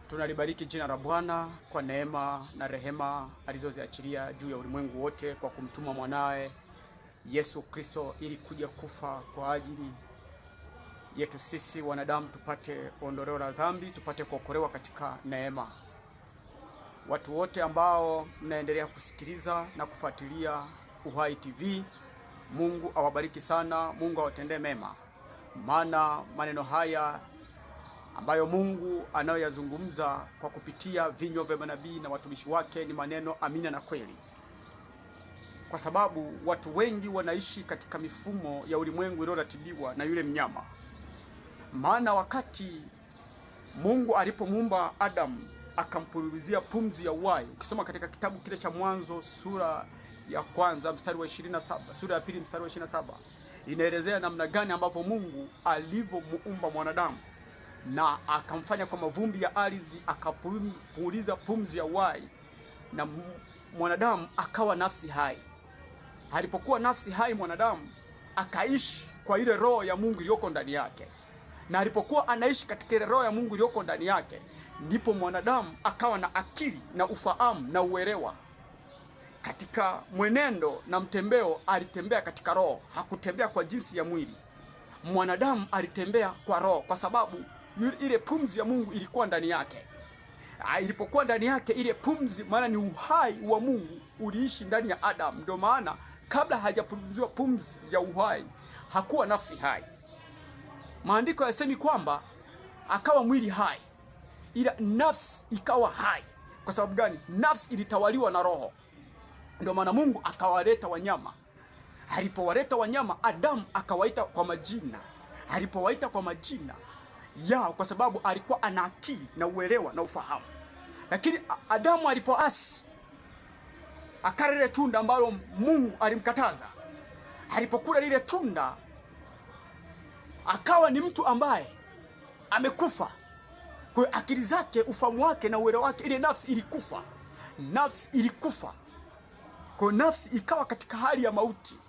Tunalibariki jina la Bwana kwa neema na rehema alizoziachilia juu ya ulimwengu wote kwa kumtuma mwanae Yesu Kristo ili kuja kufa kwa ajili yetu sisi wanadamu, tupate ondoleo la dhambi, tupate kuokolewa katika neema. Watu wote ambao mnaendelea kusikiliza na kufuatilia Uhai TV, Mungu awabariki sana, Mungu awatendee mema. Maana maneno haya ambayo Mungu anayoyazungumza kwa kupitia vinywa vya manabii na watumishi wake ni maneno amina na kweli. Kwa sababu watu wengi wanaishi katika mifumo ya ulimwengu iliyoratibiwa na yule mnyama. Maana wakati Mungu alipomuumba Adamu akampulizia pumzi ya uhai, ukisoma katika kitabu kile cha Mwanzo sura ya kwanza mstari wa 27, sura ya pili mstari wa 27, inaelezea namna gani ambavyo Mungu alivyomuumba mwanadamu na akamfanya kwa mavumbi ya ardhi, akapuliza pumzi ya uhai na mwanadamu akawa nafsi hai. Alipokuwa nafsi hai, mwanadamu akaishi kwa ile roho ya Mungu iliyoko ndani yake, na alipokuwa anaishi katika ile roho ya Mungu iliyoko ndani yake, ndipo mwanadamu akawa na akili na ufahamu na uelewa. Katika mwenendo na mtembeo alitembea katika roho, hakutembea kwa jinsi ya mwili. Mwanadamu alitembea kwa roho kwa sababu ile pumzi ya Mungu ilikuwa ndani yake. Ilipokuwa ndani yake ile pumzi, maana ni uhai wa Mungu uliishi ndani ya Adamu. Ndio maana kabla hajapuliziwa pumzi ya uhai hakuwa nafsi hai. Maandiko yasemi kwamba akawa mwili hai, ila nafsi ikawa hai. Kwa sababu gani? Nafsi ilitawaliwa na roho. Ndio maana Mungu akawaleta wanyama. Alipowaleta wanyama, Adamu akawaita kwa majina. Alipowaita kwa majina yao, kwa sababu alikuwa ana akili na uelewa na ufahamu. Lakini Adamu alipoasi, akala lile tunda ambalo Mungu alimkataza. Alipokula lile tunda, akawa ni mtu ambaye amekufa. Kwa hiyo akili zake, ufahamu wake na uelewa wake, ile nafsi ilikufa. Nafsi ilikufa. Kwa hiyo nafsi ikawa katika hali ya mauti.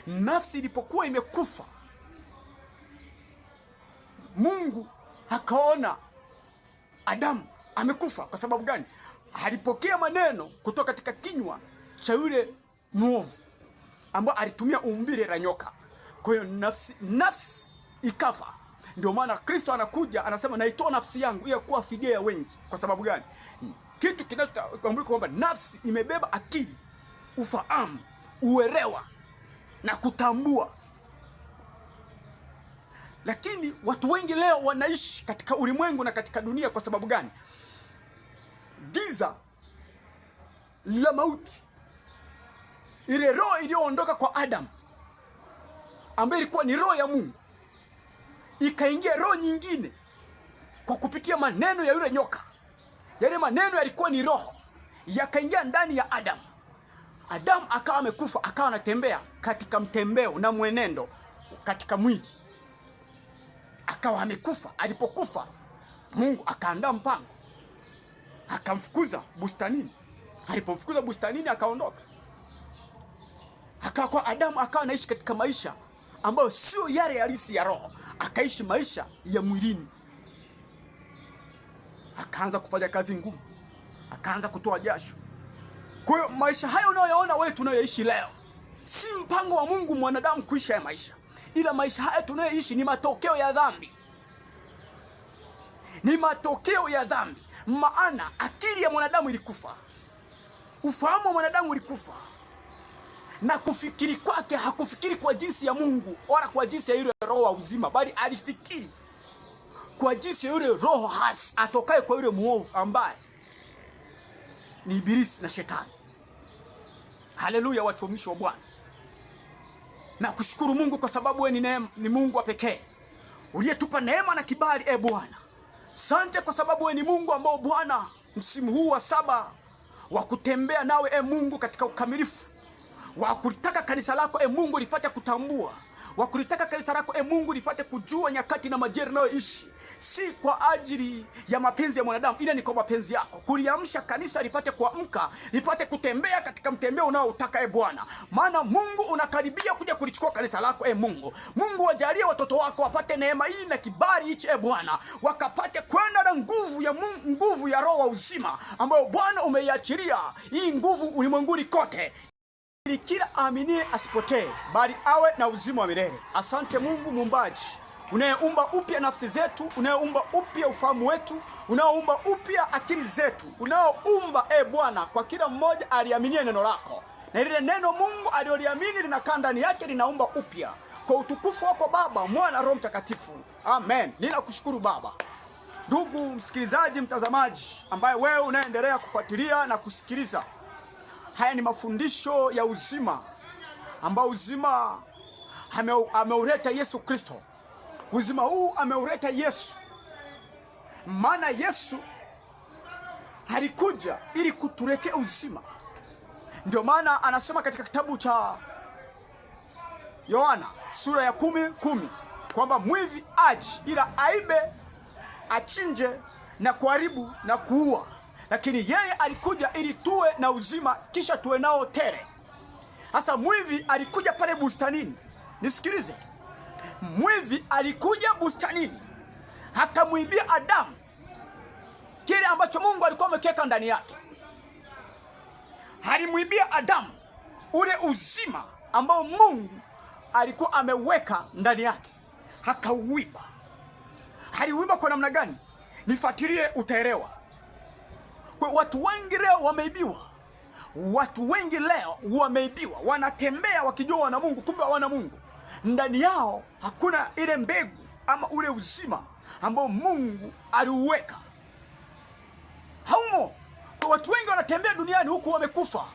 Nafsi ilipokuwa imekufa, Mungu akaona Adamu amekufa. Kwa sababu gani? Alipokea maneno kutoka katika kinywa cha yule mwovu ambao alitumia umbile la nyoka. Kwa hiyo nafsi ikafa. Ndio maana Kristo anakuja anasema, naitoa nafsi yangu ili kuwa fidia ya wengi. Kwa sababu gani? Kitu kinachotambuliwa kwamba nafsi imebeba akili, ufahamu, uelewa na kutambua. Lakini watu wengi leo wanaishi katika ulimwengu na katika dunia kwa sababu gani? Giza la mauti, ile roho iliyoondoka kwa Adamu ambayo ilikuwa ni roho ya Mungu, ikaingia roho nyingine kwa kupitia maneno ya yule nyoka. Yale maneno yalikuwa ni roho, yakaingia ndani ya Adamu. Adamu akawa amekufa, akawa anatembea katika mtembeo na mwenendo katika mwili, akawa amekufa. Alipokufa, Mungu akaandaa mpango, akamfukuza bustanini. Alipomfukuza bustanini, akaondoka. Akawa Adamu akawa anaishi katika maisha ambayo sio yale halisi ya roho, akaishi maisha ya mwilini. Akaanza kufanya kazi ngumu, akaanza kutoa jasho. Kwa hiyo maisha hayo unayoyaona wewe tunayoishi leo si mpango wa Mungu mwanadamu kuishi ya maisha, ila maisha haya tunayoishi ni matokeo ya dhambi. Ni matokeo ya dhambi. Maana akili ya mwanadamu ilikufa, ufahamu wa mwanadamu ulikufa, na kufikiri kwake hakufikiri kwa jinsi ya Mungu wala kwa jinsi ya yule roho wa uzima, bali alifikiri kwa jinsi ya yule roho hasi atokaye kwa yule muovu ambaye ni Ibilisi na Shetani. Haleluya, watumishi wa Bwana. Na kushukuru Mungu kwa sababu wewe ni Mungu wa pekee uliyetupa neema na kibali. Bwana, asante kwa sababu wewe ni Mungu ambao Bwana, msimu huu wa 7 wa kutembea nawe Mungu katika ukamilifu, wa kulitaka kanisa lako Mungu lipate kutambua, wa kulitaka kanisa lako Mungu lipate kujua nyakati na majira nayoishi, si kwa ajili ya mapenzi ya mwanadamu, ila ni kwa mapenzi yako. Kuliamsha kanisa lipate kuamka, lipate kutembea katika mtembeo unaoutaka Bwana. Maana Mungu unakaribia kuja kulichukua kanisa lako Mungu. Mungu wajalie watoto wako wapate neema hii na kibali hichi Bwana, wakapate kwenda na nguvu ya Mungu nguvu ya Roho wa uzima ambayo Bwana umeiachilia hii nguvu ulimwenguni kote, ili kila aaminie asipotee bali awe na uzima wa milele. Asante Mungu muumbaji, unayeumba upya nafsi zetu, unayeumba upya ufahamu wetu, unaoumba upya akili zetu, unaoumba Bwana kwa kila mmoja aliaminie neno lako, na lile neno Mungu aliloliamini linakaa ndani yake, linaumba upya kwa utukufu wako Baba, Mwana, Roho Mtakatifu. Amen. Ninakushukuru Baba. Ndugu msikilizaji, mtazamaji ambaye wewe unaendelea kufuatilia na kusikiliza, haya ni mafundisho ya uzima ambao uzima ameuleta Yesu Kristo. Uzima huu ameuleta Yesu, maana Yesu alikuja ili kutuletea uzima. Ndio maana anasema katika kitabu cha Yohana sura ya 10:10 kwamba mwivi aji ila aibe, achinje na kuharibu na kuua, lakini yeye alikuja ili tuwe na uzima kisha tuwe nao tele. Sasa mwivi alikuja pale bustanini. Nisikilize, mwivi alikuja bustanini akamwibia Adamu kile ambacho Mungu alikuwa amekiweka ndani yake. Alimwibia Adamu ule uzima ambao Mungu alikuwa ameweka ndani yake, akauiba. Aliuiba kwa namna gani? Nifuatilie utaelewa. Kwa watu wengi leo wameibiwa. Watu wengi leo wameibiwa, wanatembea wakijua wana Mungu, kumbe hawana Mungu. Ndani yao hakuna ile mbegu ama ule uzima ambao Mungu aliuweka, haumo. Kwa watu wengi wanatembea duniani huku wamekufa.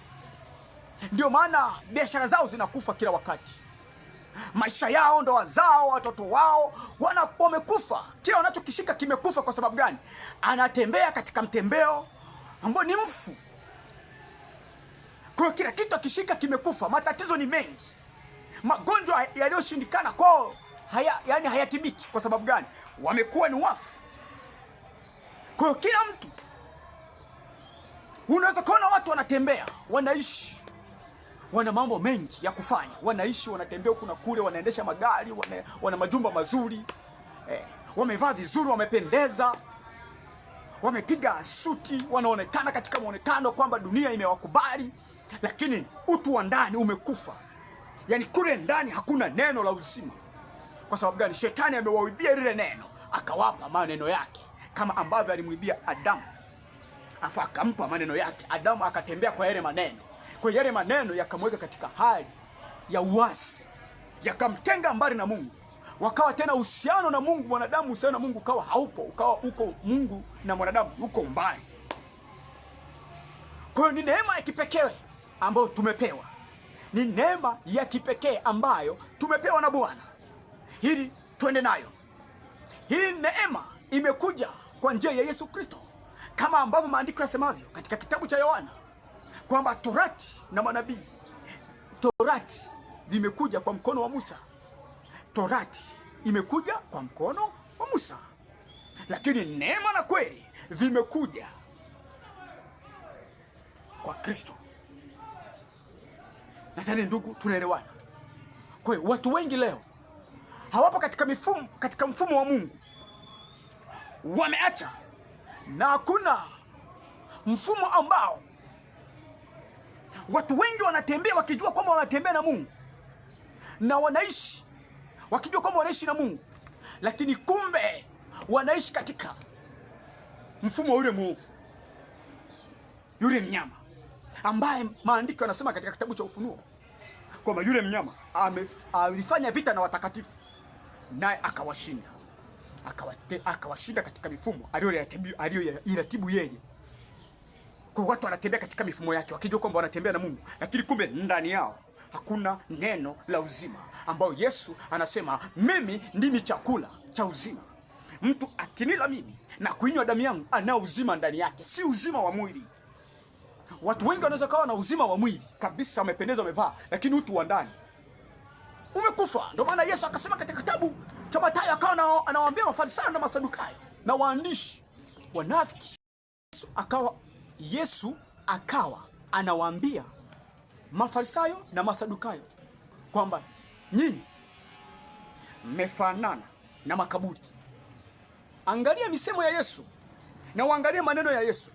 Ndio maana biashara zao zinakufa kila wakati, maisha yao, ndoa zao, watoto wao wamekufa. Kila wanachokishika kimekufa. Kwa sababu gani? Anatembea katika mtembeo ambao ni mfu. Kwa kila kitu akishika kimekufa. Matatizo ni mengi, magonjwa yaliyoshindikana kwao hayatibiki. Kwa sababu gani? Wamekuwa ni wafu. Kwa kila mtu, unaweza kuona watu wanatembea, wanaishi, wana mambo mengi ya kufanya, wanaishi, wanatembea huku na kule, wanaendesha magari, wana majumba mazuri, wamevaa vizuri, wamependeza, wamepiga suti, wanaonekana katika muonekano kwamba dunia imewakubali, lakini utu wa ndani umekufa. Yaani kule ndani hakuna neno la uzima. Kwa sababu gani? Shetani amewaibia lile neno, akawapa maneno yake, kama ambavyo alimwibia Adamu, afa akampa maneno yake. Adamu akatembea kwa yale maneno. Kwa yale maneno yakamweka katika hali ya uasi, yakamtenga mbali na Mungu. Wakawa tena uhusiano na Mungu, mwanadamu uhusiano na Mungu ukawa haupo, ukawa uko Mungu na mwanadamu uko mbali. Kwa hiyo ni neema ya kipekee ambayo tumepewa. Ni neema ya kipekee ambayo tumepewa na Bwana ili tuende nayo. Hii neema imekuja kwa njia ya Yesu Kristo, kama ambavyo maandiko yasemavyo katika kitabu cha Yohana kwamba Torati na manabii, Torati vimekuja kwa mkono wa Musa. Torati imekuja kwa mkono wa Musa, lakini neema na kweli vimekuja kwa Kristo. Nadhani ndugu, tunaelewana. Kwa hiyo watu wengi leo hawapo katika mfumo wa Mungu, wameacha, na hakuna mfumo ambao watu wengi wanatembea wakijua kwamba wanatembea na Mungu, na wanaishi wakijua kwamba wanaishi na Mungu, lakini kumbe wanaishi katika mfumo wa yule mwovu, yule mnyama ambaye maandiko yanasema katika kitabu cha Ufunuo kwamba yule mnyama alifanya vita na watakatifu, naye akawashinda katika mifumo aliyoiratibu yeye. Kwa watu wanatembea katika mifumo yake wakijua kwamba wanatembea na Mungu, lakini kumbe ndani yao hakuna neno la uzima, ambao Yesu anasema mimi ndimi chakula cha uzima. Mtu akinila mimi na kuinywa damu yangu ana uzima ndani yake, si uzima wa mwili. Watu wengi wanaweza kawa na uzima wa mwili kabisa, wamependeza, wamevaa, lakini utu wa ndani umekufa. Ndio maana Yesu akasema katika kitabu cha Mathayo, akawa anawaambia Mafarisayo na Masadukayo na waandishi wanafiki. Yesu akawa anawaambia Mafarisayo na Masadukayo kwamba nyinyi mmefanana na makaburi. Angalia misemo ya Yesu. Na uangalie maneno ya Yesu,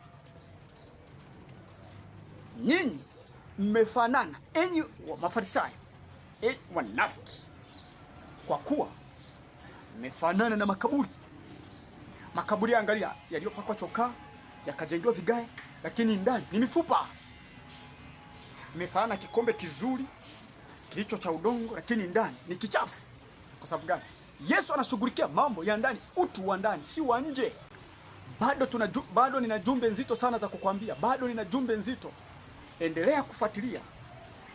nyinyi mmefanana enyi wa Mafarisayo, wanafiki, kwa kuwa mmefanana na makaburi. Makaburi, angalia, yaliyopakwa chokaa, yakajengewa vigae, lakini ndani ni mifupa. Mmefanana kikombe kizuri kilicho cha udongo, lakini ndani ni kichafu. Kwa sababu gani? Yesu anashughulikia mambo ya ndani, utu wa ndani, si wa nje. Bado nina jumbe nzito sana za kukwambia, bado nina jumbe nzito. Endelea kufuatilia,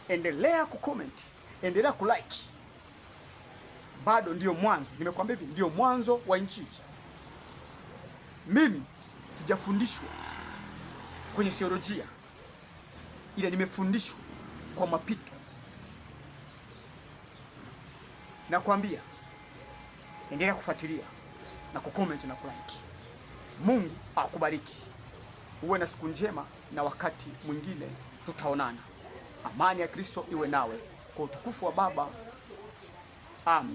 endelea kucomment, endelea kulike. Bado ndio mwanzo, nimekwambia hivi, ndio mwanzo wa Injili. Mimi sijafundishwa kwenye theolojia, ila nimefundishwa kwa mapito. Nakwambia endelea kufuatilia na kucomment na kulike. Mungu akubariki. Uwe na siku njema, na wakati mwingine tutaonana. Amani ya Kristo iwe nawe, kwa utukufu wa Baba. Amen.